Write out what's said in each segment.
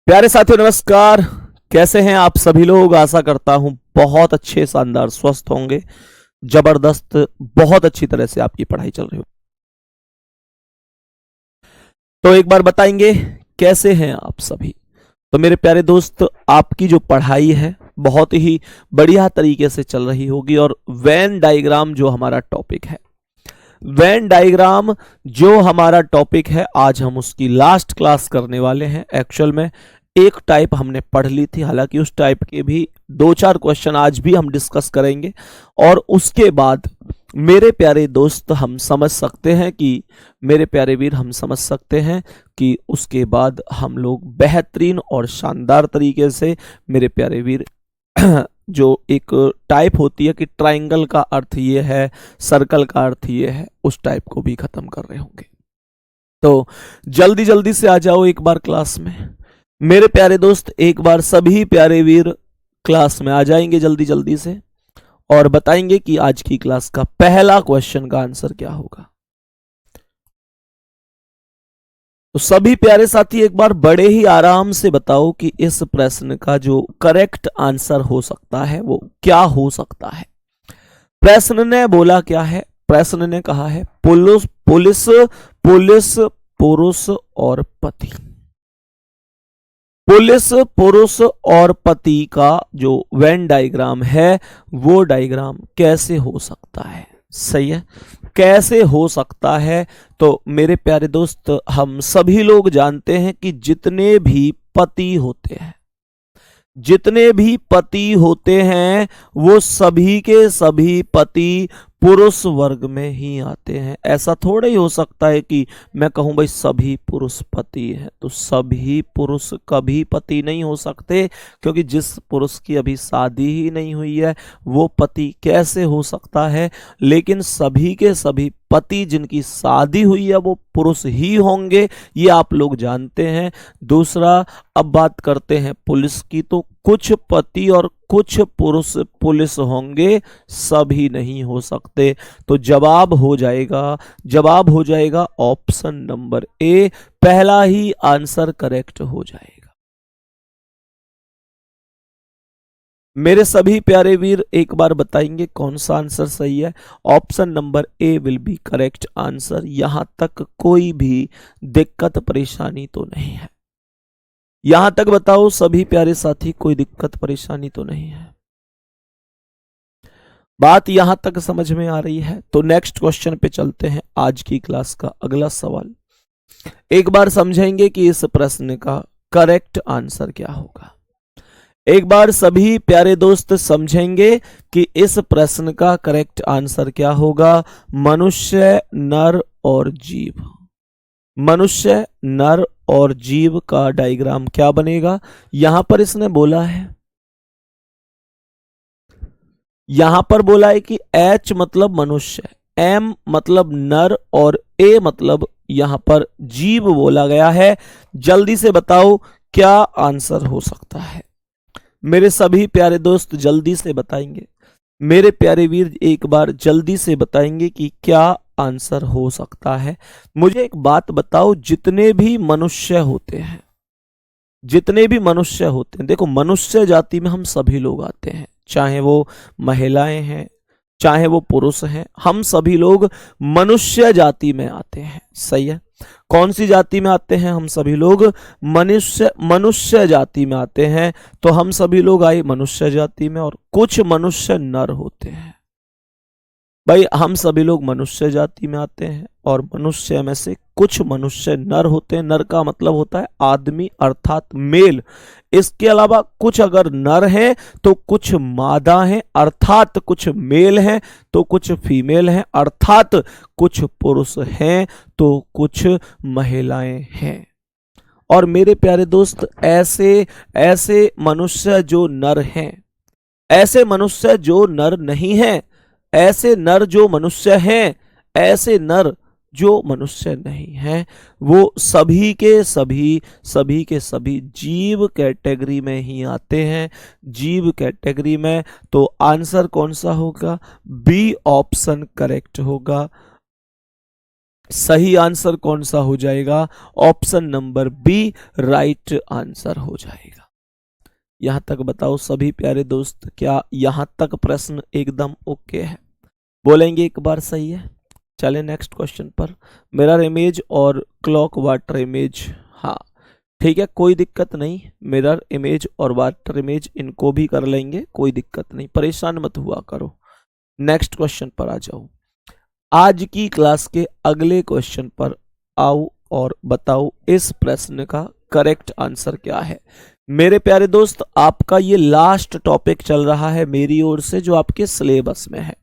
प्यारे साथियों नमस्कार। कैसे हैं आप सभी लोग? आशा करता हूं बहुत अच्छे, शानदार, स्वस्थ होंगे। जबरदस्त, बहुत अच्छी तरह से आपकी पढ़ाई चल रही हो। तो एक बार बताएंगे कैसे हैं आप सभी? तो मेरे प्यारे दोस्त, आपकी जो पढ़ाई है बहुत ही बढ़िया तरीके से चल रही होगी। और वेन डायग्राम जो हमारा टॉपिक है, वेन डायग्राम जो हमारा टॉपिक है, आज हम उसकी लास्ट क्लास करने वाले हैं। एक्चुअल में एक टाइप हमने पढ़ ली थी, हालांकि उस टाइप के भी दो चार क्वेश्चन आज भी हम डिस्कस करेंगे। और उसके बाद मेरे प्यारे दोस्त हम समझ सकते हैं कि मेरे प्यारे वीर हम समझ सकते हैं कि उसके बाद हम लोग बेहतरीन और शानदार तरीके से मेरे प्यारे वीर जो एक टाइप होती है कि ट्राइंगल का अर्थ ये है, सर्कल का अर्थ ये है, उस टाइप को भी खत्म कर रहे होंगे। तो जल्दी जल्दी से आ जाओ एक बार क्लास में। मेरे प्यारे दोस्त, एक बार सभी प्यारे वीर क्लास में आ जाएंगे जल्दी जल्दी से और बताएंगे कि आज की क्लास का पहला क्वेश्चन का आंसर क्या होगा। तो सभी प्यारे साथी एक बार बड़े ही आराम से बताओ कि इस प्रश्न का जो करेक्ट आंसर हो सकता है वो क्या हो सकता है। प्रश्न ने बोला क्या है? प्रश्न ने कहा है पुलिस पुलिस पुलिस पुरुष और पति। पुलिस पुरुष और पति का जो वेन डायग्राम है वो डायग्राम कैसे हो सकता है? सही है, कैसे हो सकता है? तो मेरे प्यारे दोस्त, हम सभी लोग जानते हैं कि जितने भी पति होते हैं, जितने भी पति होते हैं वो सभी के सभी पति पुरुष वर्ग में ही आते हैं। ऐसा थोड़ा ही हो सकता है कि मैं कहूं भाई सभी पुरुष पति हैं, तो सभी पुरुष कभी पति नहीं हो सकते, क्योंकि जिस पुरुष की अभी शादी ही नहीं हुई है वो पति कैसे हो सकता है? लेकिन सभी के सभी पति जिनकी शादी हुई है वो पुरुष ही होंगे, ये आप लोग जानते हैं। दूसरा, अब बात करते हैं पुलिस की, तो कुछ पति और कुछ पुरुष पुलिस होंगे, सभी नहीं हो सकते। तो जवाब हो जाएगा ऑप्शन नंबर ए, पहला ही आंसर करेक्ट हो जाएगा। मेरे सभी प्यारे वीर एक बार बताएंगे कौन सा आंसर सही है। Option number A will be correct answer. यहां तक कोई भी दिक्कत परेशानी तो नहीं है? यहां तक बताओ सभी प्यारे साथी, कोई दिक्कत परेशानी तो नहीं है? बात यहां तक समझ में आ रही है? तो नेक्स्ट क्वेश्चन पे चलते हैं। आज की क्लास का अगला सवाल एक बार समझेंगे कि इस प्रश्न का करेक्ट आंसर क्या होगा। एक बार सभी प्यारे दोस्त समझेंगे कि इस प्रश्न का करेक्ट आंसर क्या होगा। मनुष्य, नर और जीव, मनुष्य, नर और जीव का डायग्राम क्या बनेगा? यहां पर इसने बोला है, यहां पर बोला है कि H मतलब मनुष्य, M मतलब नर और A मतलब यहां पर जीव बोला गया है। जल्दी से बताओ क्या आंसर हो सकता है। मेरे सभी प्यारे दोस्त जल्दी से बताएंगे, मेरे प्यारे वीर एक बार जल्दी से बताएंगे कि क्या आंसर हो सकता है। मुझे एक बात बताओ, जितने भी मनुष्य होते हैं, जितने भी मनुष्य होते हैं, देखो मनुष्य जाति में हम सभी लोग आते हैं, चाहे वो महिलाएं हैं चाहे वो पुरुष हैं, हम सभी लोग मनुष्य जाति में आते हैं। सही है, कौन सी जाति में आते हैं? हम सभी लोग मनुष्य मनुष्य जाति में आते हैं। तो हम सभी लोग आए मनुष्य जाति में, और कुछ मनुष्य नर होते हैं। भाई हम सभी लोग मनुष्य जाति में आते हैं और मनुष्य में से कुछ मनुष्य नर होते हैं। नर का मतलब होता है आदमी अर्थात मेल। इसके अलावा कुछ अगर नर हैं तो कुछ मादा हैं अर्थात कुछ मेल हैं, तो कुछ फीमेल हैं अर्थात कुछ पुरुष हैं, तो कुछ महिलाएं हैं। और मेरे प्यारे दोस्त, ऐसे ऐसे मनुष्य जो नर हैं, ऐसे मनुष्य जो नर नहीं हैं, ऐसे नर जो मनुष्य हैं, ऐसे नर जो मनुष्य नहीं हैं, वो सभी के सभी जीव कैटेगरी में ही आते हैं, जीव कैटेगरी में। तो आंसर कौन सा होगा? बी ऑप्शन करेक्ट होगा। सही आंसर कौन सा हो जाएगा? Option number B right answer हो जाएगा। यहां तक बताओ सभी प्यारे दोस्त, क्या यहां तक प्रश्न एकदम ओके है? बोलेंगे एक बार सही है। चले नेक्स्ट क्वेश्चन पर। मिरर इमेज और क्लॉक वाटर इमेज, हाँ ठीक है, कोई दिक्कत नहीं। मिरर इमेज और वाटर इमेज इनको भी कर लेंगे, कोई दिक्कत नहीं, परेशान मत हुआ करो। नेक्स्ट क्वेश्चन पर आ जाओ। आज की क्लास के अगले क्वेश्चन पर आओ और बताओ इस प्रश्न का करेक्ट आंसर क्या है। मेरे प्यारे दोस्त, आपका ये लास्ट टॉपिक चल रहा है मेरी ओर से जो आपके सिलेबस में है।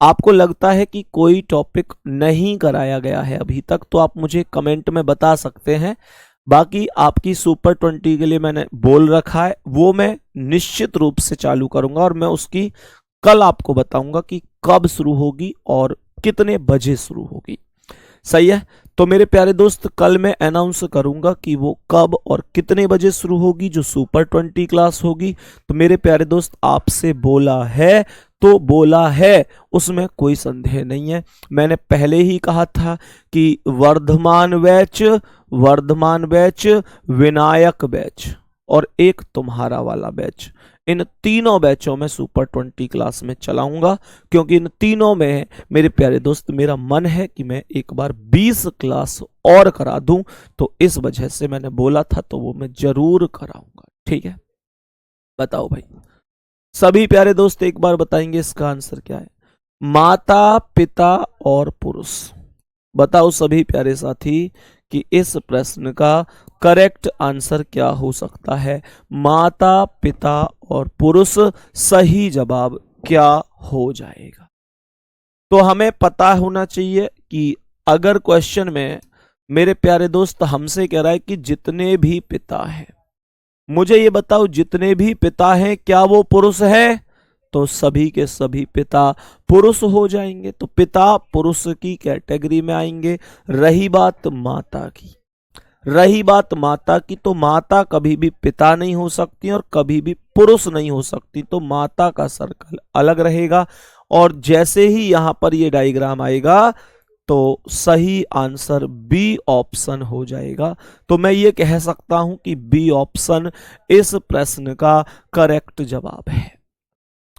आपको लगता है कि कोई टॉपिक नहीं कराया गया है अभी तक, तो आप मुझे कमेंट में बता सकते हैं। बाकी आपकी सुपर 20 के लिए मैंने बोल रखा है, वो मैं निश्चित रूप से चालू करूंगा और मैं उसकी कल आपको बताऊंगा कि कब शुरू होगी और कितने बजे शुरू होगी। सही है, तो मेरे प्यारे दोस्त कल मैं अनाउंस करूंगा कि वो कब और कितने बजे शुरू होगी, जो सुपर 20 क्लास होगी। तो मेरे प्यारे दोस्त, आपसे बोला है तो बोला है, उसमें कोई संदेह नहीं है। मैंने पहले ही कहा था कि वर्धमान बैच, विनायक बैच और एक तुम्हारा वाला बैच, इन तीनों बैचों में सुपर 20 क्लास में चलाऊंगा, क्योंकि इन तीनों में मेरे प्यारे दोस्त मेरा मन है कि मैं एक बार 20 क्लास और करा दूं। तो इस वजह से मैंने बोला था, तो वो मैं जरूर कराऊंगा। ठीक है, बताओ भाई सभी प्यारे दोस्त, एक बार बताएंगे इसका आंसर क्या है? माता, पिता और पुरुष। बताओ सभी प्यारे साथी कि इस प्रश्न का करेक्ट आंसर क्या हो सकता है? माता, पिता और पुरुष सही जवाब क्या हो जाएगा? तो हमें पता होना चाहिए कि अगर क्वेश्चन में मेरे प्यारे दोस्त हमसे कह रहा है कि जितने भी पिता हैं, मुझे ये बताओ जितने भी पिता हैं क्या वो पुरुष है? तो सभी के सभी पिता पुरुष हो जाएंगे, तो पिता पुरुष की कैटेगरी में आएंगे। रही बात माता की, तो माता कभी भी पिता नहीं हो सकती और कभी भी पुरुष नहीं हो सकती, तो माता का सर्कल अलग रहेगा। और जैसे ही यहां पर ये डायग्राम आएगा तो सही आंसर बी ऑप्शन हो जाएगा। तो मैं ये कह सकता हूं कि बी ऑप्शन इस प्रश्न का करेक्ट जवाब है।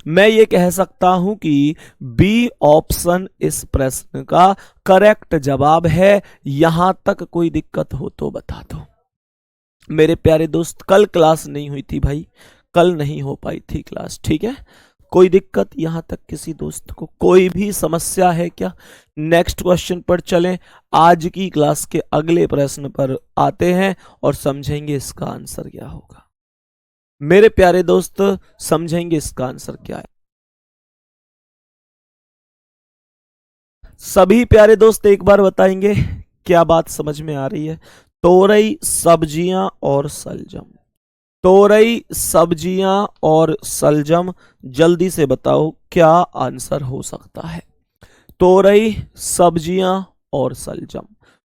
मैं ये कह सकता हूं कि बी ऑप्शन इस प्रश्न का करेक्ट जवाब है। यहां तक कोई दिक्कत हो तो बता दो। मेरे प्यारे दोस्त, कल क्लास नहीं हुई थी भाई, कल नहीं हो पाई थी क्लास, ठीक है? कोई दिक्कत यहां तक किसी दोस्त को कोई भी समस्या है क्या? नेक्स्ट क्वेश्चन पर चलें। आज की क्लास के अगले प्रश्न पर आते हैं और समझेंगे इसका आंसर क्या होगा। मेरे प्यारे दोस्त, समझेंगे इसका आंसर क्या है। सभी प्यारे दोस्त एक बार बताएंगे क्या बात समझ में आ रही है? तोरई, सब्जियां और सलजम। तोरई, सब्जियां और सलजम, जल्दी से बताओ क्या आंसर हो सकता है? तोरई, सब्जियां और सलजम।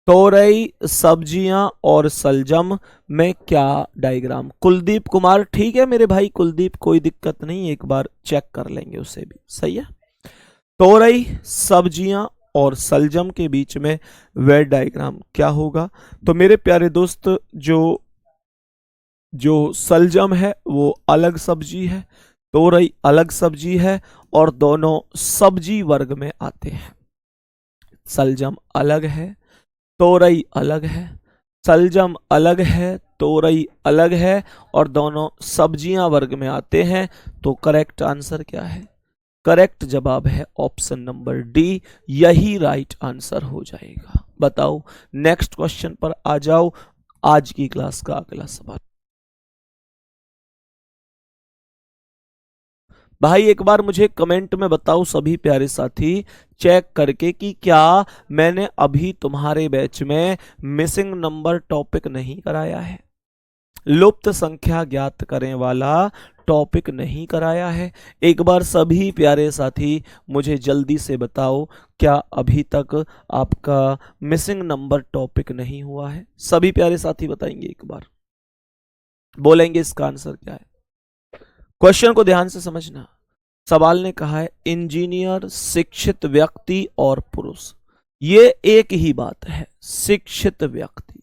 तोरई, सब्जियां और सलजम में क्या डायग्राम? कुलदीप कुमार, ठीक है मेरे भाई कुलदीप, कोई दिक्कत नहीं, एक बार चेक कर लेंगे उसे भी। सही है, तोरई, सब्जियां और सलजम के बीच में वह डायग्राम क्या होगा? तो मेरे प्यारे दोस्त, जो जो सलजम है वो अलग सब्जी है, तोरई अलग सब्जी है और दोनों सब्जी वर्ग में आते हैं। सलजम अलग है, तोरई अलग है। सलजम अलग है, तोरई अलग है और दोनों सब्जियां वर्ग में आते हैं। तो करेक्ट आंसर क्या है? करेक्ट जवाब है ऑप्शन नंबर डी, यही राइट आंसर हो जाएगा। बताओ नेक्स्ट क्वेश्चन पर आ जाओ। आज की क्लास का अगला सवाल भाई, एक बार मुझे कमेंट में बताओ सभी प्यारे साथी, चेक करके कि क्या मैंने अभी तुम्हारे बैच में मिसिंग नंबर टॉपिक नहीं कराया है, लुप्त संख्या ज्ञात करें वाला टॉपिक नहीं कराया है? एक बार सभी प्यारे साथी मुझे जल्दी से बताओ, क्या अभी तक आपका मिसिंग नंबर टॉपिक नहीं हुआ है? सभी प्यारे साथी बताएंगे एक बार, बोलेंगे इसका आंसर क्या है? क्वेश्चन को ध्यान से समझना। सवाल ने कहा है इंजीनियर, शिक्षित व्यक्ति और पुरुष, ये एक ही बात है, शिक्षित व्यक्ति।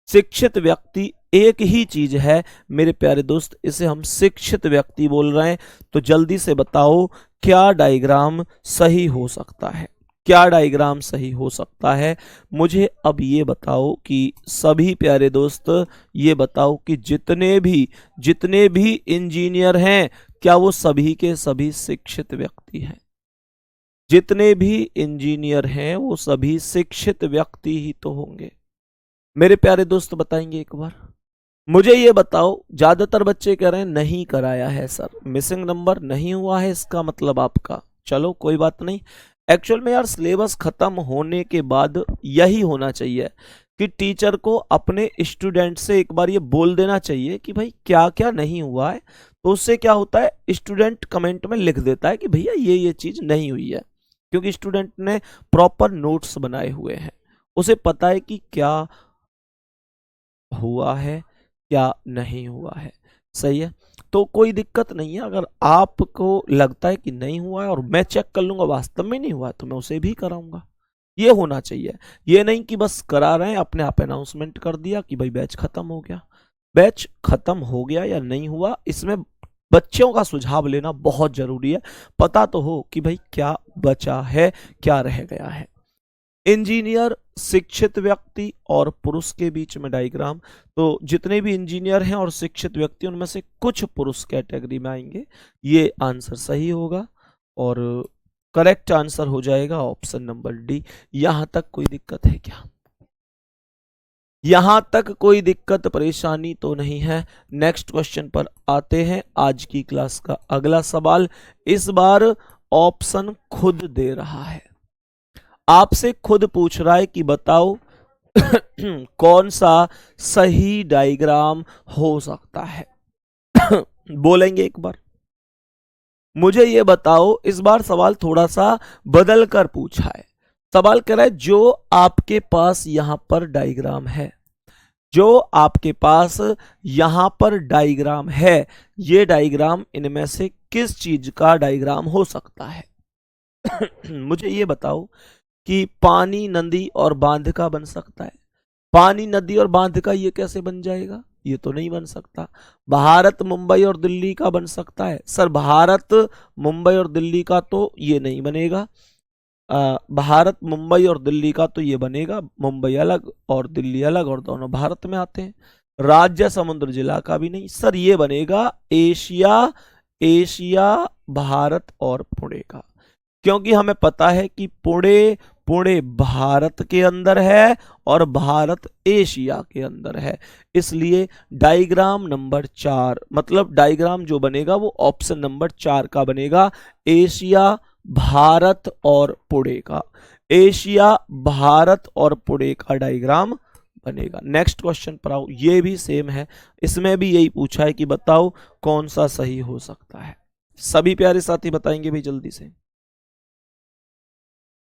शिक्षित व्यक्ति एक ही चीज है मेरे प्यारे दोस्त, इसे हम शिक्षित व्यक्ति बोल रहे हैं। तो जल्दी से बताओ क्या डायग्राम सही हो सकता है, क्या डायग्राम सही हो सकता है। मुझे अब ये बताओ कि सभी प्यारे दोस्त ये बताओ कि जितने भी इंजीनियर हैं क्या वो सभी के सभी शिक्षित व्यक्ति हैं? जितने भी इंजीनियर हैं वो सभी शिक्षित व्यक्ति ही तो होंगे। मेरे प्यारे दोस्त बताएंगे एक बार। मुझे ये बताओ, ज्यादातर बच्चे कह रहे हैं नहीं कराया है सर, मिसिंग नंबर नहीं हुआ है इसका मतलब आपका। चलो कोई बात नहीं। एक्चुअल में यार सिलेबस खत्म होने के बाद यही होना चाहिए कि टीचर को अपने स्टूडेंट से एक बार ये बोल देना चाहिए कि भाई क्या क्या नहीं हुआ है। तो उससे क्या होता है, स्टूडेंट कमेंट में लिख देता है कि भैया ये चीज नहीं हुई है, क्योंकि स्टूडेंट ने प्रॉपर नोट्स बनाए हुए हैं, उसे पता है कि क्या हुआ है क्या नहीं हुआ है। सही है, तो कोई दिक्कत नहीं है। अगर आपको लगता है कि नहीं हुआ है और मैं चेक कर लूंगा वास्तव में नहीं हुआ है, तो मैं उसे भी कराऊंगा। ये होना चाहिए, ये नहीं कि बस करा रहे हैं, अपने आप अनाउंसमेंट कर दिया कि भाई बैच खत्म हो गया। बैच खत्म हो गया या नहीं हुआ, इसमें बच्चों का सुझाव लेना बहुत जरूरी है। पता तो हो कि भाई क्या बचा है, क्या रह गया है। इंजीनियर, शिक्षित व्यक्ति और पुरुष के बीच में डायग्राम। तो जितने भी इंजीनियर हैं और शिक्षित व्यक्ति, उनमें से कुछ पुरुष कैटेगरी में आएंगे। ये आंसर सही होगा और करेक्ट आंसर हो जाएगा ऑप्शन नंबर डी। यहां तक कोई दिक्कत है क्या? यहां तक कोई दिक्कत परेशानी तो नहीं है। नेक्स्ट क्वेश्चन पर आते हैं। आज की क्लास का अगला सवाल इस बार ऑप्शन खुद दे रहा है, आपसे खुद पूछ रहा है कि बताओ कौन सा सही डायग्राम हो सकता है। बोलेंगे एक बार। मुझे ये बताओ, इस बार सवाल थोड़ा सा बदल कर पूछा है। सवाल कह रहा है जो आपके पास यहां पर डायग्राम है, जो आपके पास यहां पर डायग्राम है, ये डायग्राम इनमें से किस चीज का डायग्राम हो सकता है? मुझे ये बताओ कि पानी, नदी और बांध का बन सकता है। पानी, नदी और बांध का ये कैसे बन जाएगा? ये तो नहीं बन सकता। भारत, मुंबई और दिल्ली का बन सकता है? सर भारत, मुंबई और दिल्ली का तो ये नहीं बनेगा। भारत, मुंबई और दिल्ली का तो ये बनेगा, मुंबई अलग और दिल्ली अलग और दोनों भारत में आते हैं। राज्य, समुद्र, जिला का भी नहीं सर, ये बनेगा एशिया, भारत और पुणे का। क्योंकि हमें पता है कि पुणे भारत के अंदर है और भारत एशिया के अंदर है। इसलिए डायग्राम नंबर 4, मतलब डायग्राम जो बनेगा वो ऑप्शन नंबर 4 का बनेगा, एशिया, भारत और पुणे का। एशिया, भारत और पुणे का डायग्राम बनेगा। नेक्स्ट क्वेश्चन पर आओ, ये भी सेम है, इसमें भी यही पूछा है कि बताओ कौन सा सही हो सकता है। सभी प्यारे साथी बताएंगे भाई जल्दी से।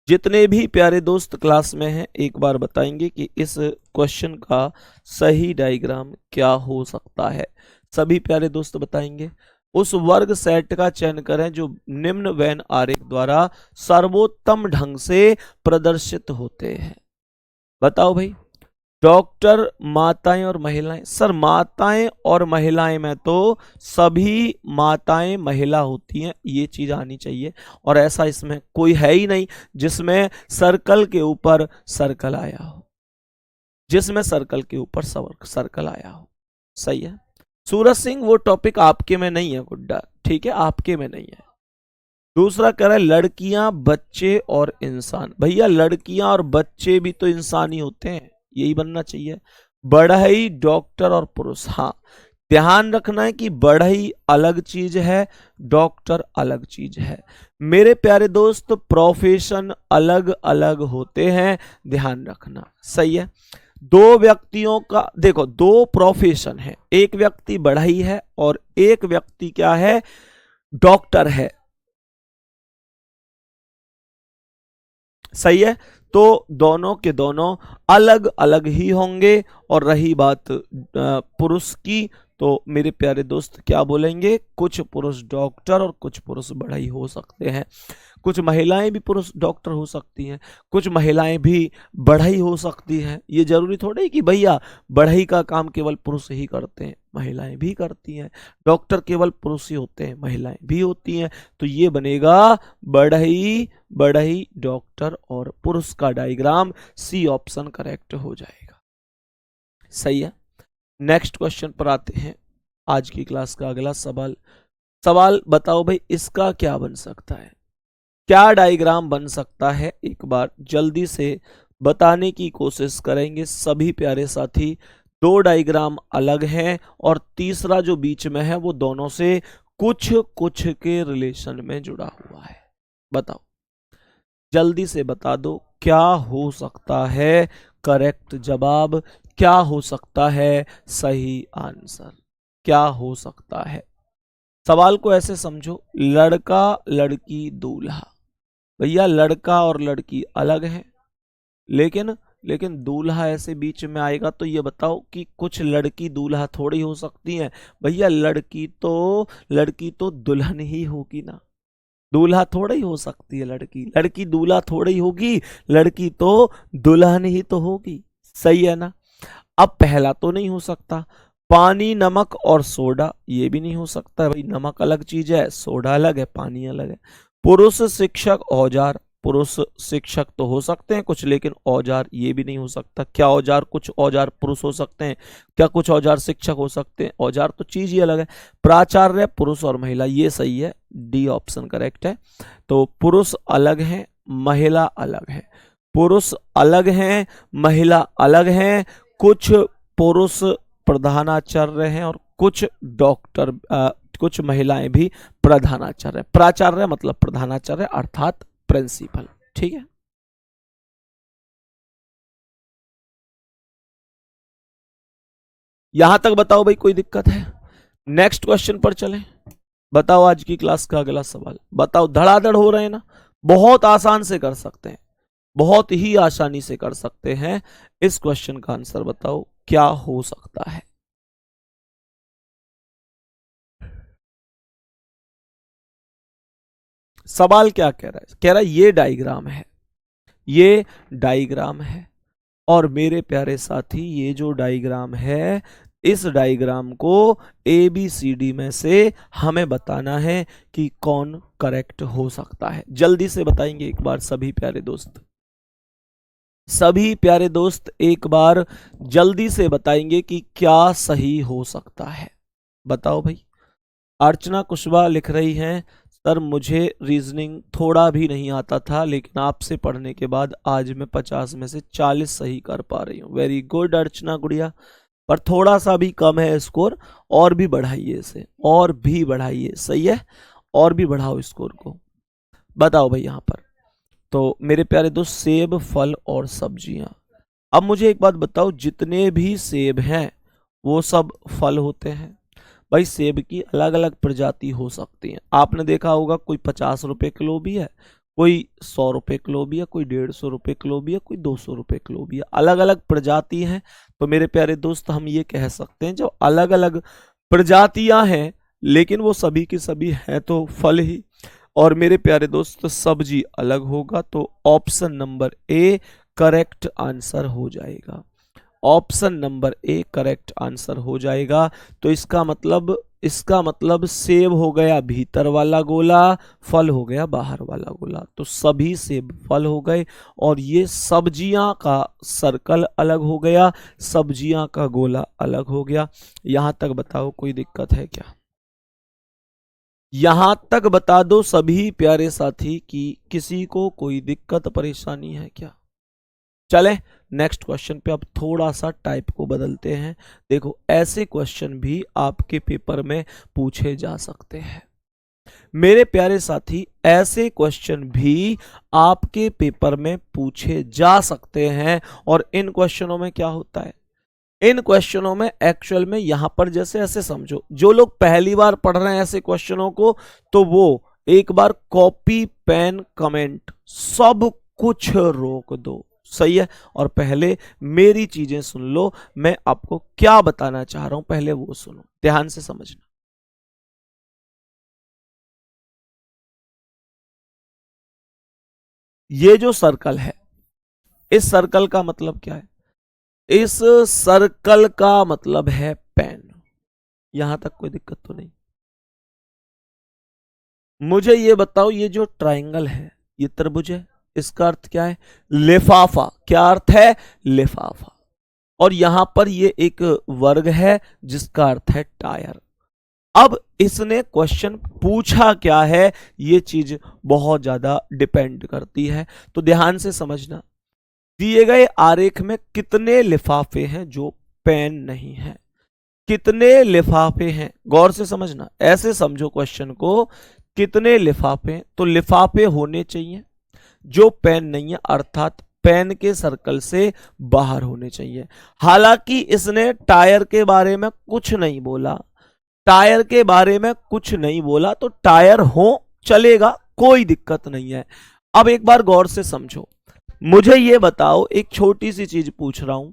जितने भी प्यारे दोस्त क्लास में हैं एक बार बताएंगे कि इस क्वेश्चन का सही डायग्राम क्या हो सकता है। सभी प्यारे दोस्त बताएंगे। उस वर्ग सेट का चयन करें जो निम्न वेन आरेख द्वारा सर्वोत्तम ढंग से प्रदर्शित होते हैं। बताओ भाई। डॉक्टर, माताएं और महिलाएं। सर माताएं और महिलाएं में तो सभी माताएं महिला होती हैं, ये चीज आनी चाहिए। और ऐसा इसमें कोई है ही नहीं जिसमें सर्कल के ऊपर सर्कल आया हो, जिसमें सर्कल के ऊपर सर्कल आया हो। सही है। सूरज सिंह, वो टॉपिक आपके में नहीं है गुड्डा, ठीक है, आपके में नहीं है। दूसरा कह रहा है लड़कियां, बच्चे और इंसान। भैया लड़कियां और बच्चे भी तो इंसान ही होते हैं, यही बनना चाहिए। बढ़ई, डॉक्टर और पुरुष। हाँ, ध्यान रखना है कि बढ़ई अलग चीज है, डॉक्टर अलग चीज है। मेरे प्यारे दोस्त प्रोफेशन अलग अलग होते हैं, ध्यान रखना। सही है। दो व्यक्तियों का देखो, दो प्रोफेशन है, एक व्यक्ति बढ़ई है और एक व्यक्ति क्या है, डॉक्टर है। सही है। तो दोनों के दोनों अलग अलग ही होंगे। और रही बात पुरुष की, तो मेरे प्यारे दोस्त क्या बोलेंगे, कुछ पुरुष डॉक्टर और कुछ पुरुष बढ़ई हो सकते हैं, कुछ महिलाएं भी पुरुष डॉक्टर हो सकती हैं, कुछ महिलाएं भी बढ़ई हो सकती हैं। ये जरूरी थोड़ी कि भैया बढ़ई का काम केवल पुरुष ही करते हैं, महिलाएं भी करती हैं। डॉक्टर केवल पुरुष ही होते हैं, महिलाएं भी होती हैं। तो ये बनेगा बढ़ई, बढ़ई, डॉक्टर और पुरुष का डायग्राम। सी ऑप्शन करेक्ट हो जाएगा। सही है। नेक्स्ट क्वेश्चन पर आते हैं। आज की क्लास का अगला सवाल बताओ भाई, इसका क्या बन सकता है, क्या डायग्राम बन सकता है, एक बार जल्दी से बताने की कोशिश करेंगे सभी प्यारे साथी। दो डायग्राम अलग हैं और तीसरा जो बीच में है वो दोनों से कुछ कुछ के रिलेशन में जुड़ा हुआ है। बताओ, जल्दी से बता दो क्या हो सकता है करेक्ट जवाब, क्या हो सकता है सही आंसर, क्या हो सकता है। सवाल को ऐसे समझो, लड़का लड़की दूल्हा। भैया लड़का और लड़की अलग है, लेकिन दूल्हा ऐसे बीच में आएगा, तो ये बताओ कि कुछ लड़की दूल्हा थोड़ी हो सकती है। भैया लड़की तो दुल्हन ही होगी ना, दूल्हा थोड़ा ही हो सकती है लड़की, लड़की दूल्हा थोड़ी ही होगी, लड़की तो दुल्हन ही तो होगी। सही है ना। अब पहला तो नहीं हो सकता, पानी नमक और सोडा, ये भी नहीं हो सकता भाई, नमक अलग चीज है, सोडा अलग है, पानी अलग है। पुरुष शिक्षक औजार, पुरुष शिक्षक तो हो सकते हैं कुछ, लेकिन औजार ये भी नहीं हो सकता। क्या औजार, कुछ औजार पुरुष हो सकते हैं क्या, कुछ औजार शिक्षक हो सकते हैं, औजार तो चीज ही अलग है। प्राचार्य पुरुष और महिला, ये सही है, डी ऑप्शन करेक्ट है। तो पुरुष अलग है, महिला अलग है, पुरुष अलग है, महिला अलग है, कुछ पुरुष प्रधानाचार्य हैं और कुछ डॉक्टर कुछ महिलाएं भी प्रधानाचार्य। प्राचार्य मतलब प्रधानाचार्य अर्थात प्रिंसिपल। ठीक है। यहां तक बताओ भाई, कोई दिक्कत है। नेक्स्ट क्वेश्चन पर चलें। बताओ आज की क्लास का अगला सवाल, बताओ, धड़ाधड़ हो रहे हैं ना, बहुत आसान से कर सकते हैं, बहुत ही आसानी से कर सकते हैं। इस क्वेश्चन का आंसर बताओ क्या हो सकता है। सवाल क्या कह रहा है, कह रहा है ये डायग्राम है, ये डायग्राम है, और मेरे प्यारे साथी ये जो डायग्राम है, इस डायग्राम को ABCD में से हमें बताना है कि कौन करेक्ट हो सकता है। जल्दी से बताएंगे एक बार सभी प्यारे दोस्त, सभी प्यारे दोस्त एक बार जल्दी से बताएंगे कि क्या सही हो सकता है। बताओ भाई। अर्चना कुशवाहा लिख रही हैं, सर मुझे रीजनिंग थोड़ा भी नहीं आता था, लेकिन आपसे पढ़ने के बाद आज मैं 50 में से 40 सही कर पा रही हूँ। वेरी गुड अर्चना गुड़िया, पर थोड़ा सा भी कम है स्कोर, और भी बढ़ाइए इसे, और भी बढ़ाइए। सही है, और भी बढ़ाओ स्कोर को। बताओ भाई यहाँ पर। तो मेरे प्यारे दोस्त, सेब, फल और सब्जियां। अब मुझे एक बात बताओ, जितने भी सेब हैं वो सब फल होते हैं। भाई सेब की अलग अलग प्रजाति हो सकती है, आपने देखा होगा कोई 50 रुपए किलो भी है, कोई 100 रुपए किलो भी है, कोई 150 रुपए किलो भी है, कोई 200 रुपए किलो भी है, अलग अलग प्रजाति हैं। तो मेरे प्यारे दोस्त हम ये कह सकते हैं जो अलग अलग प्रजातियां हैं, लेकिन वो सभी की सभी हैं तो फल ही। और मेरे प्यारे दोस्त सब्जी अलग होगा, तो option number A correct answer हो जाएगा। Option number A correct answer हो जाएगा। तो इसका मतलब सेब हो गया भीतर वाला गोला, फल हो गया बाहर वाला गोला। तो सभी सेब फल हो गए, और ये सब्जियां का सर्कल अलग हो गया, सब्जियां का गोला अलग हो गया। यहां तक बताओ कोई दिक्कत है क्या। यहां तक बता दो सभी प्यारे साथी कि किसी को कोई दिक्कत परेशानी है क्या। चले नेक्स्ट क्वेश्चन पे। अब थोड़ा सा टाइप को बदलते हैं। देखो ऐसे क्वेश्चन भी आपके पेपर में पूछे जा सकते हैं मेरे प्यारे साथी, ऐसे क्वेश्चन भी आपके पेपर में पूछे जा सकते हैं। और इन क्वेश्चनों में क्या होता है, इन क्वेश्चनों में एक्चुअल में यहां पर जैसे ऐसे समझो, जो लोग पहली बार पढ़ रहे हैं ऐसे क्वेश्चनों को, तो वो एक बार कॉपी पेन कमेंट सब कुछ रोक दो, सही है। और पहले मेरी चीजें सुन लो, मैं आपको क्या बताना चाह रहा हूं पहले वो सुनो, ध्यान से समझना। ये जो सर्कल है, इस सर्कल का मतलब क्या है? इस सर्कल का मतलब है पेन। यहां तक कोई दिक्कत तो नहीं? मुझे ये बताओ, ये जो ट्राइंगल है, ये त्रिभुज है, इसका अर्थ क्या है? लिफाफा। क्या अर्थ है? लिफाफा। और यहां पर ये एक वर्ग है जिसका अर्थ है टायर। अब इसने क्वेश्चन पूछा क्या है, ये चीज बहुत ज्यादा डिपेंड करती है, तो ध्यान से समझना। दिए गए आरेख में कितने लिफाफे हैं जो पेन नहीं है? कितने लिफाफे हैं, गौर से समझना, ऐसे समझो क्वेश्चन को। कितने लिफाफे? तो लिफाफे होने चाहिए जो पेन नहीं है, अर्थात पेन के सर्कल से बाहर होने चाहिए। हालांकि इसने टायर के बारे में कुछ नहीं बोला, टायर के बारे में कुछ नहीं बोला, तो टायर हो चलेगा, कोई दिक्कत नहीं है। अब एक बार गौर से समझो, मुझे ये बताओ, एक छोटी सी चीज पूछ रहा हूं,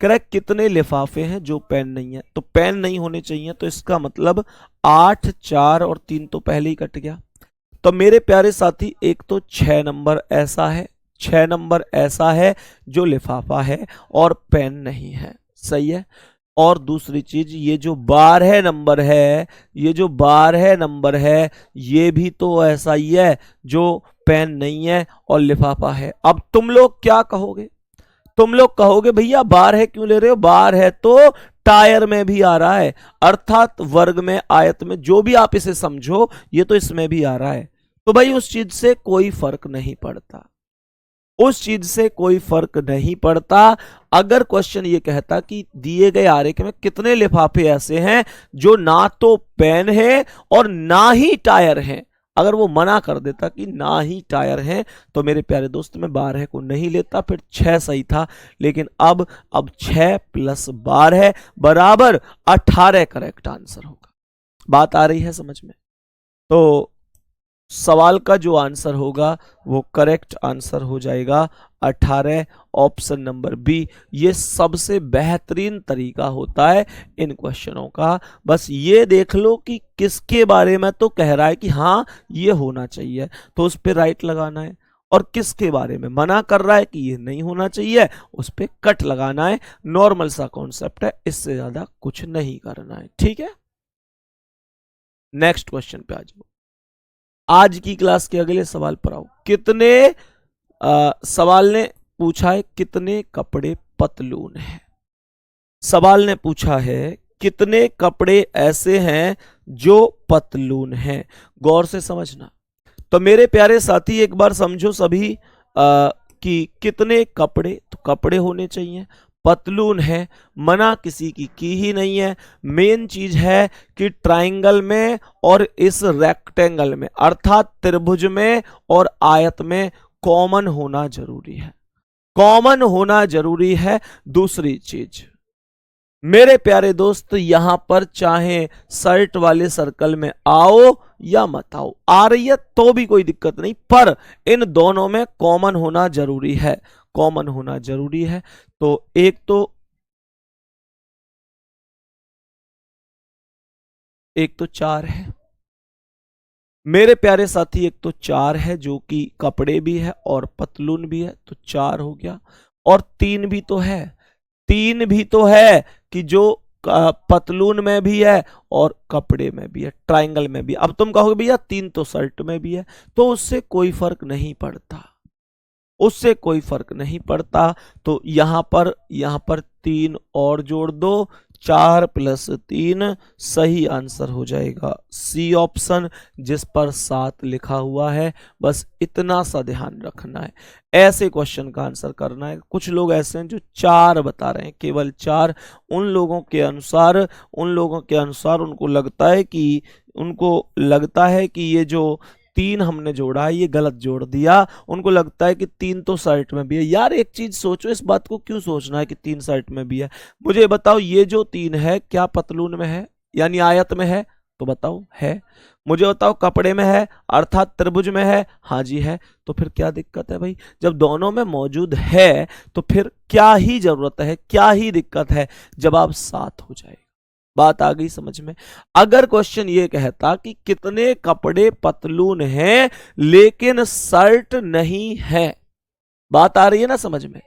कह रहा है कितने लिफाफे हैं जो पेन नहीं है, तो पेन नहीं होने चाहिए, तो इसका मतलब 8, 4 और 3 तो पहले ही कट गया। तो मेरे प्यारे साथी, एक तो 6 नंबर ऐसा है, 6 नंबर ऐसा है जो लिफाफा है और पेन नहीं है, सही है। और दूसरी चीज, ये जो 12 नंबर है, ये जो 12 नंबर है, ये भी तो ऐसा ही है जो पेन नहीं है और लिफाफा है। अब तुम लोग क्या कहोगे? तुम लोग कहोगे भैया 12 क्यों ले रहे हो? 12 है तो टायर में भी आ रहा है, अर्थात वर्ग में, आयत में, जो भी आप इसे समझो, ये तो इसमें भी आ रहा है। तो भाई उस चीज से कोई फर्क नहीं पड़ता, उस चीज से कोई फर्क नहीं पड़ता। अगर क्वेश्चन ये कहता कि दिए गए आरेख में कितने लिफाफे ऐसे हैं जो ना तो पेन है और ना ही टायर हैं, अगर वो मना कर देता कि ना ही टायर हैं, तो मेरे प्यारे दोस्त मैं 12 को नहीं लेता, फिर 6 सही था। लेकिन अब 6 + 12 बराबर 18 करेक्ट आंसर होगा। बात आ रही है समझ में? तो सवाल का जो आंसर होगा वो करेक्ट आंसर हो जाएगा 18, ऑप्शन नंबर बी। ये सबसे बेहतरीन तरीका होता है इन क्वेश्चनों का। बस ये देख लो कि किसके बारे में तो कह रहा है कि हाँ ये होना चाहिए, तो उस पर राइट लगाना है, और किसके बारे में मना कर रहा है कि ये नहीं होना चाहिए, उस पर कट लगाना है। नॉर्मल सा कॉन्सेप्ट है, इससे ज्यादा कुछ नहीं करना है, ठीक है। नेक्स्ट क्वेश्चन पे आ जाओ। आज की क्लास के अगले सवाल पर आओ। कितने सवाल ने पूछा है कितने कपड़े पतलून है? सवाल ने पूछा है कितने कपड़े ऐसे हैं जो पतलून हैं। गौर से समझना। तो मेरे प्यारे साथी एक बार समझो सभी कि कितने कपड़े, तो कपड़े होने चाहिए, पतलून है, मना किसी की ही नहीं है। मेन चीज है कि ट्राइंगल में और इस रेक्टेंगल में, अर्थात त्रिभुज में और आयत में कॉमन होना जरूरी है, कॉमन होना जरूरी है। दूसरी चीज मेरे प्यारे दोस्त, यहां पर चाहे शर्ट वाले सर्कल में आओ या मत आओ, आ रही है तो भी कोई दिक्कत नहीं, पर इन दोनों में कॉमन होना जरूरी है, कॉमन होना जरूरी है। तो एक तो 4 है मेरे प्यारे साथी, एक तो 4 है जो कि कपड़े भी है और पतलून भी है, तो 4 हो गया। और 3 भी तो है, 3 भी तो है कि जो पतलून में भी है और कपड़े में भी है, ट्राइंगल में भी। अब तुम कहोगे भैया 3 तो शर्ट में भी है, तो उससे कोई फर्क नहीं पड़ता, उससे कोई फर्क नहीं पड़ता। तो यहां पर 3 और जोड़ दो, 4 + 3 सही आंसर हो जाएगा सी ऑप्शन, जिस पर 7 लिखा हुआ है। बस इतना सा ध्यान रखना है, ऐसे क्वेश्चन का आंसर करना है। कुछ लोग ऐसे हैं जो 4 बता रहे हैं, केवल 4। उन लोगों के अनुसार उनको लगता है कि ये जो 3 हमने जोड़ा है ये गलत जोड़ दिया। उनको लगता है कि 3 तो शर्ट में भी है। यार एक चीज सोचो, इस बात को क्यों सोचना है कि 3 शर्ट में भी है? मुझे बताओ, ये जो 3 है क्या पतलून में है, यानी आयत में है? तो बताओ है। मुझे बताओ कपड़े में है अर्थात त्रिभुज में है, हाँ जी है। तो फिर क्या दिक्कत है भाई, जब दोनों में मौजूद है तो फिर क्या ही जरूरत है, क्या ही दिक्कत है, जवाब 7 हो जाएगा। बात आ गई समझ में। अगर क्वेश्चन ये कहता कि कितने कपड़े पतलून हैं लेकिन शर्ट नहीं है, बात आ रही है ना समझ में,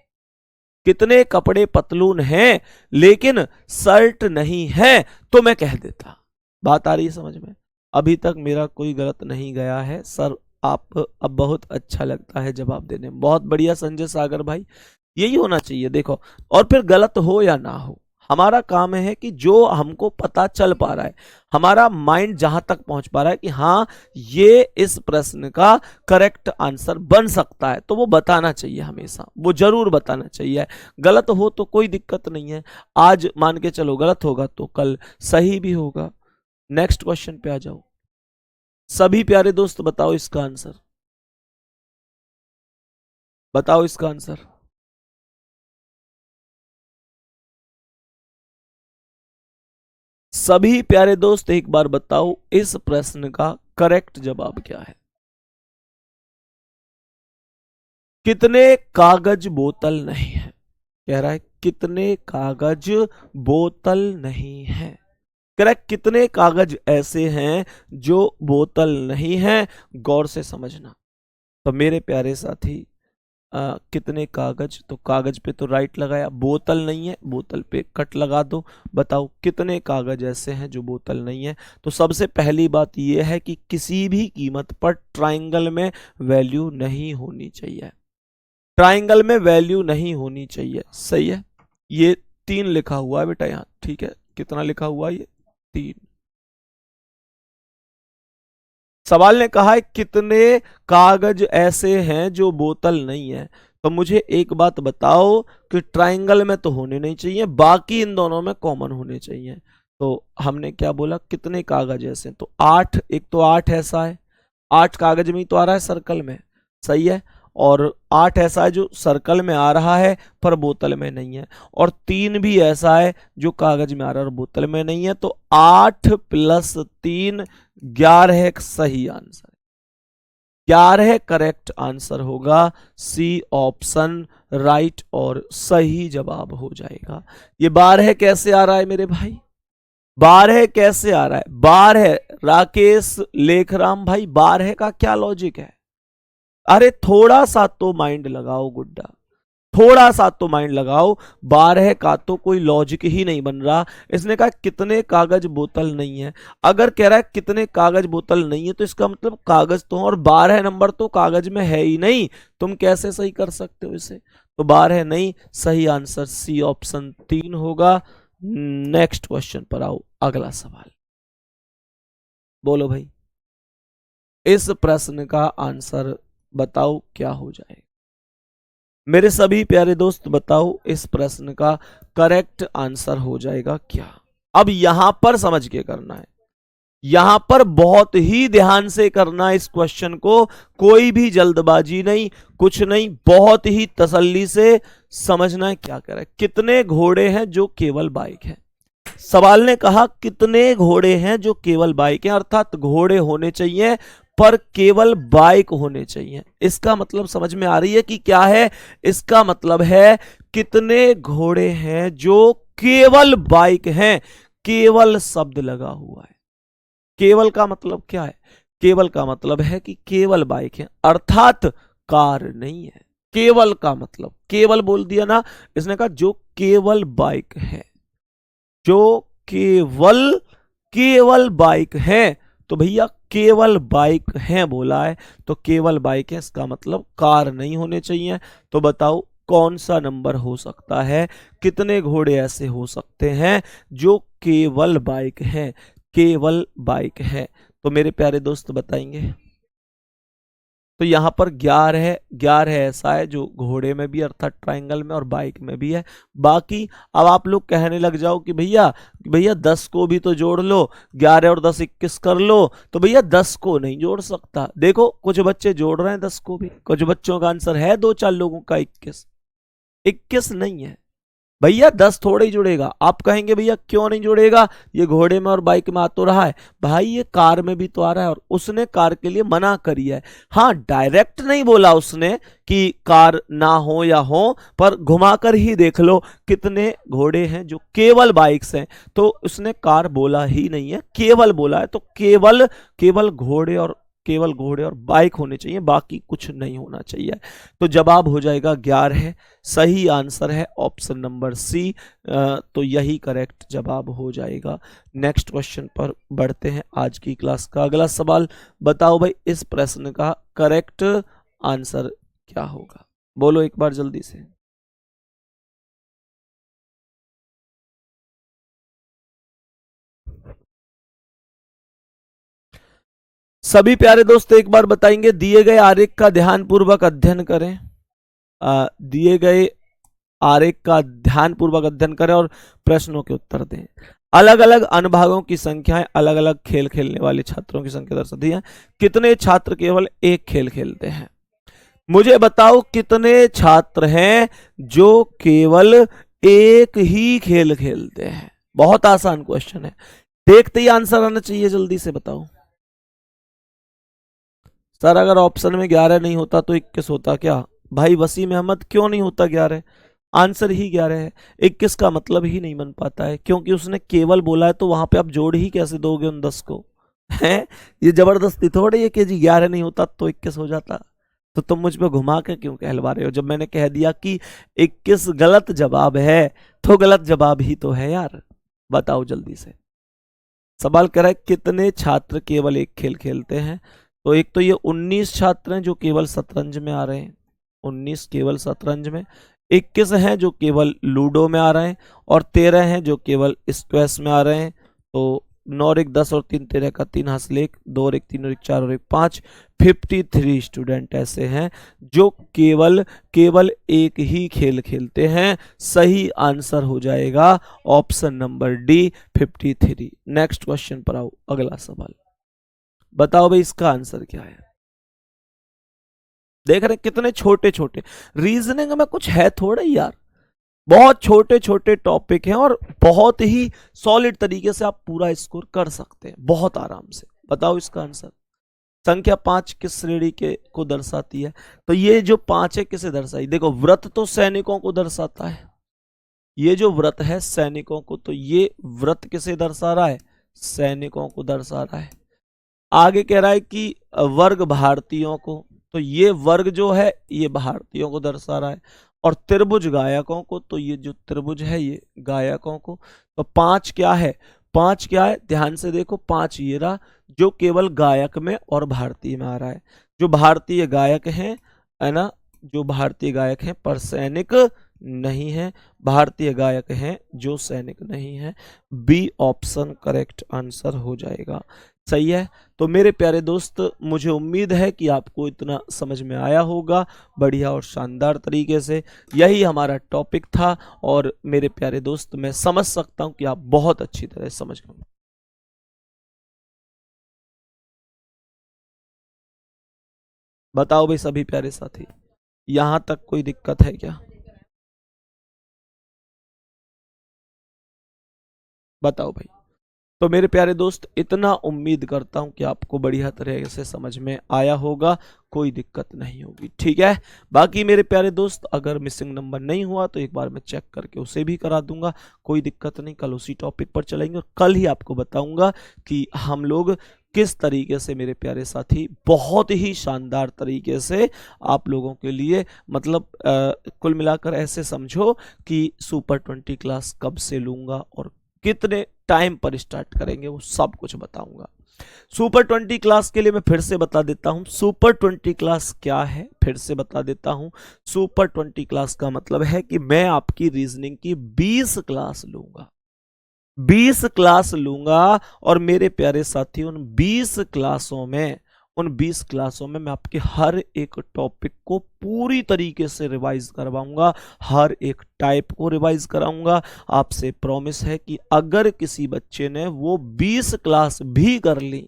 कितने कपड़े पतलून हैं लेकिन शर्ट नहीं है, तो मैं कह देता। बात आ रही है समझ में। अभी तक मेरा कोई गलत नहीं गया है सर, आप अब बहुत अच्छा लगता है जवाब देने में, बहुत बढ़िया संजय सागर भाई, यही होना चाहिए। देखो, और फिर गलत हो या ना हो, हमारा काम है कि जो हमको पता चल पा रहा है, हमारा माइंड जहां तक पहुंच पा रहा है कि हाँ ये इस प्रश्न का करेक्ट आंसर बन सकता है, तो वो बताना चाहिए, हमेशा वो जरूर बताना चाहिए। गलत हो तो कोई दिक्कत नहीं है, आज मान के चलो गलत होगा तो कल सही भी होगा। नेक्स्ट क्वेश्चन पे आ जाओ। सभी प्यारे दोस्त बताओ इसका आंसर, बताओ इसका आंसर। सभी प्यारे दोस्त एक बार बताओ इस प्रश्न का करेक्ट जवाब क्या है। कितने कागज बोतल नहीं है, कह रहा है कितने कागज बोतल नहीं है। करेक्ट, कितने कागज ऐसे हैं जो बोतल नहीं है, गौर से समझना। तो मेरे प्यारे साथी कितने कागज, तो कागज पे तो राइट लगाया, बोतल नहीं है, बोतल पे कट लगा दो। बताओ कितने कागज ऐसे हैं जो बोतल नहीं है। तो सबसे पहली बात यह है कि किसी भी कीमत पर ट्राइंगल में वैल्यू नहीं होनी चाहिए, ट्राइंगल में वैल्यू नहीं होनी चाहिए, सही है। ये 3 लिखा हुआ है बेटा यहाँ, ठीक है, कितना लिखा हुआ है ये 3। सवाल ने कहा है कितने कागज ऐसे हैं जो बोतल नहीं है, तो मुझे एक बात बताओ कि ट्राइंगल में तो होने नहीं चाहिए, बाकी इन दोनों में कॉमन होने चाहिए। तो हमने क्या बोला, कितने कागज ऐसे, तो 8, एक तो 8 ऐसा है, 8 कागज में ही तो आ रहा है सर्कल में, सही है। और 8 ऐसा है जो सर्कल में आ रहा है पर बोतल में नहीं है, और 3 भी ऐसा है जो कागज में आ रहा है और बोतल में नहीं है। तो 8 + 3 11 एक सही आंसर, 11 करेक्ट आंसर होगा, सी ऑप्शन राइट और सही जवाब हो जाएगा। ये 12 कैसे आ रहा है मेरे भाई, 12 कैसे आ रहा है, 12 राकेश लेखराम भाई, 12 का क्या लॉजिक है। अरे थोड़ा सा तो माइंड लगाओ गुड्डा, थोड़ा सा तो माइंड लगाओ, 12 का तो कोई लॉजिक ही नहीं बन रहा। इसने कहा कितने कागज बोतल नहीं है, अगर कह रहा है कितने कागज बोतल नहीं है तो इसका मतलब कागज तो, और 12 नंबर तो कागज में है ही नहीं, तुम कैसे सही कर सकते हो इसे। तो 12 नहीं, सही आंसर सी ऑप्शन 3 होगा। नेक्स्ट क्वेश्चन पर आओ, अगला सवाल बोलो भाई, इस प्रश्न का आंसर बताओ क्या हो जाएगा। मेरे सभी प्यारे दोस्त बताओ इस प्रश्न का करेक्ट आंसर हो जाएगा क्या। अब यहां पर समझ के करना है, यहां पर बहुत ही ध्यान से करना इस क्वेश्चन को, कोई भी जल्दबाजी नहीं, कुछ नहीं, बहुत ही तसल्ली से समझना है क्या कह रहा है। कितने घोड़े हैं जो केवल बाइक है, सवाल ने कहा कितने घोड़े हैं जो केवल बाइक हैं, अर्थात घोड़े होने चाहिए पर केवल बाइक होने चाहिए। इसका मतलब समझ में आ रही है कि क्या है, इसका मतलब है कितने घोड़े हैं जो केवल बाइक हैं, केवल शब्द लगा हुआ है। केवल का मतलब क्या है, केवल का मतलब है कि केवल बाइक है, अर्थात कार नहीं है। केवल का मतलब, केवल बोल दिया ना, इसने कहा जो केवल बाइक है, जो केवल केवल बाइक है, तो भैया केवल बाइक है बोला है, तो केवल बाइक है, इसका मतलब कार नहीं होने चाहिए। तो बताओ कौन सा नंबर हो सकता है, कितने घोड़े ऐसे हो सकते हैं जो केवल बाइक है, केवल बाइक है। तो मेरे प्यारे दोस्त बताएंगे। तो यहां पर 11, 11 ऐसा है जो घोड़े में भी अर्थात ट्राइंगल में और बाइक में भी है। बाकी अब आप लोग कहने लग जाओ कि भैया भैया 10 को भी तो जोड़ लो, 11 और 10 21 कर लो। तो भैया 10 को नहीं जोड़ सकता, देखो कुछ बच्चे जोड़ रहे हैं 10 को भी, कुछ बच्चों का आंसर है 2-4 लोगों का 21, 21 नहीं है। भैया 10 थोड़े ही जुड़ेगा। आप कहेंगे भैया क्यों नहीं जुड़ेगा, ये घोड़े में और बाइक में आ तो रहा है। भाई ये कार में भी तो आ रहा है और उसने कार के लिए मना करी है। हाँ डायरेक्ट नहीं बोला उसने कि कार ना हो या हो, पर घुमाकर ही देख लो कितने घोड़े हैं जो केवल बाइक्स हैं। तो उसने कार बोला ही नहीं है, केवल बोला है। तो केवल केवल घोड़े और बाइक होने चाहिए, बाकी कुछ नहीं होना चाहिए। तो जवाब हो जाएगा 11। सही आंसर है ऑप्शन नंबर सी। तो यही करेक्ट जवाब हो जाएगा। नेक्स्ट क्वेश्चन पर बढ़ते हैं। आज की क्लास का अगला सवाल, बताओ भाई इस प्रश्न का करेक्ट आंसर क्या होगा, बोलो एक बार जल्दी से। सभी प्यारे दोस्त एक बार बताएंगे, दिए गए आरेख का ध्यानपूर्वक अध्ययन करें। दिए गए आरेख का ध्यानपूर्वक अध्ययन करें और प्रश्नों के उत्तर दें। अलग अलग अनुभागों की संख्याएं अलग अलग खेल खेलने वाले छात्रों की संख्या दर्शाती है। कितने छात्र केवल एक खेल खेलते हैं? मुझे बताओ कितने छात्र हैं जो केवल एक ही खेल खेलते हैं? बहुत आसान क्वेश्चन है, देखते ही आंसर आना चाहिए, जल्दी से बताओ। सर अगर ऑप्शन में 11 नहीं होता तो 21 होता क्या? भाई वसीम अहमद क्यों नहीं होता 11? आंसर ही 11 है। 21 का मतलब ही नहीं बन पाता है क्योंकि उसने केवल बोला है, तो वहां पे आप जोड़ ही कैसे दोगे उन 10 को? है ये जबरदस्ती थोड़ी है कि जी 11 नहीं होता तो 21 हो जाता। तो तुम मुझ पे घुमा के क्यों कहलवा रहे हो? जब मैंने कह दिया कि 21 गलत जवाब है तो गलत जवाब ही तो है यार। बताओ जल्दी से। सवाल कर रहा है कितने छात्र केवल एक खेल खेलते हैं। तो एक तो ये 19 छात्र हैं जो केवल शतरंज में आ रहे हैं, 19 केवल शतरंज में। 21 हैं जो केवल लूडो में आ रहे हैं और 13 हैं जो केवल स्क्वैश में आ रहे हैं। तो 9 और 1 10 और 3 13 का 3 हासिल 1, 2 और 1 3 और 1 4 और 1 5। 53 स्टूडेंट ऐसे हैं जो केवल केवल एक ही खेल खेलते हैं। सही आंसर हो जाएगा option number D 53। Next question पर आओ, अगला सवाल बताओ भाई इसका आंसर क्या है। देख रहे कितने छोटे छोटे, रीजनिंग में कुछ है थोड़ा ही यार, बहुत छोटे छोटे टॉपिक हैं और बहुत ही सॉलिड तरीके से आप पूरा स्कोर कर सकते हैं बहुत आराम से। बताओ इसका आंसर। संख्या 5 किस श्रेणी के को दर्शाती है? तो ये जो 5 है किसे दर्शाई? देखो व्रत तो सैनिकों को दर्शाता है, ये जो व्रत है सैनिकों को, तो ये व्रत किसे दर्शा रहा है? सैनिकों को दर्शा रहा है। आगे कह रहा है कि वर्ग भारतीयों को, तो ये वर्ग जो है ये भारतीयों को दर्शा रहा है। और त्रिभुज गायकों को, तो ये जो त्रिभुज है ये गायकों को। तो 5 क्या है? 5 क्या है? ध्यान से देखो, 5 ये रहा जो केवल गायक में और भारतीय में आ रहा है। जो भारतीय गायक हैं, है ना, जो भारतीय गायक हैं पर सैनिक नहीं है, भारतीय गायक हैं जो सैनिक नहीं है। बी ऑप्शन करेक्ट आंसर हो जाएगा। सही है। तो मेरे प्यारे दोस्त मुझे उम्मीद है कि आपको इतना समझ में आया होगा बढ़िया और शानदार तरीके से। यही हमारा टॉपिक था और मेरे प्यारे दोस्त मैं समझ सकता हूं कि आप बहुत अच्छी तरह समझ गए। बताओ भाई सभी प्यारे साथी, यहां तक कोई दिक्कत है क्या? बताओ भाई। तो मेरे प्यारे दोस्त इतना उम्मीद करता हूं कि आपको बढ़िया तरह से समझ में आया होगा, कोई दिक्कत नहीं होगी, ठीक है। बाकी मेरे प्यारे दोस्त अगर मिसिंग नंबर नहीं हुआ तो एक बार मैं चेक करके उसे भी करा दूंगा, कोई दिक्कत नहीं। कल उसी टॉपिक पर चलेंगे और कल ही आपको बताऊंगा कि हम लोग किस तरीके से मेरे प्यारे साथी बहुत ही शानदार तरीके से आप लोगों के लिए, मतलब कुल मिलाकर ऐसे समझो कि सुपर 20 क्लास कब से लूंगा और कितने टाइम पर स्टार्ट करेंगे वो सब कुछ बताऊंगा। सुपर 20 क्लास के लिए मैं फिर से बता देता हूं, सुपर 20 क्लास क्या है फिर से बता देता हूं। सुपर 20 क्लास का मतलब है कि मैं आपकी रीजनिंग की 20 क्लास लूंगा, 20 क्लास लूंगा। और मेरे प्यारे साथी उन 20 क्लासों में मैं आपके हर एक टॉपिक को पूरी तरीके से रिवाइज करवाऊंगा, हर एक टाइप को रिवाइज कराऊंगा। आपसे प्रॉमिस है कि अगर किसी बच्चे ने वो 20 क्लास भी कर ली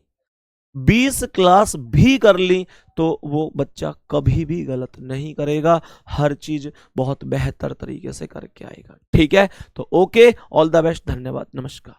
20 क्लास भी कर ली तो वो बच्चा कभी भी गलत नहीं करेगा, हर चीज बहुत बेहतर तरीके से करके आएगा। ठीक है, तो ओके, ऑल द बेस्ट, धन्यवाद, नमस्कार।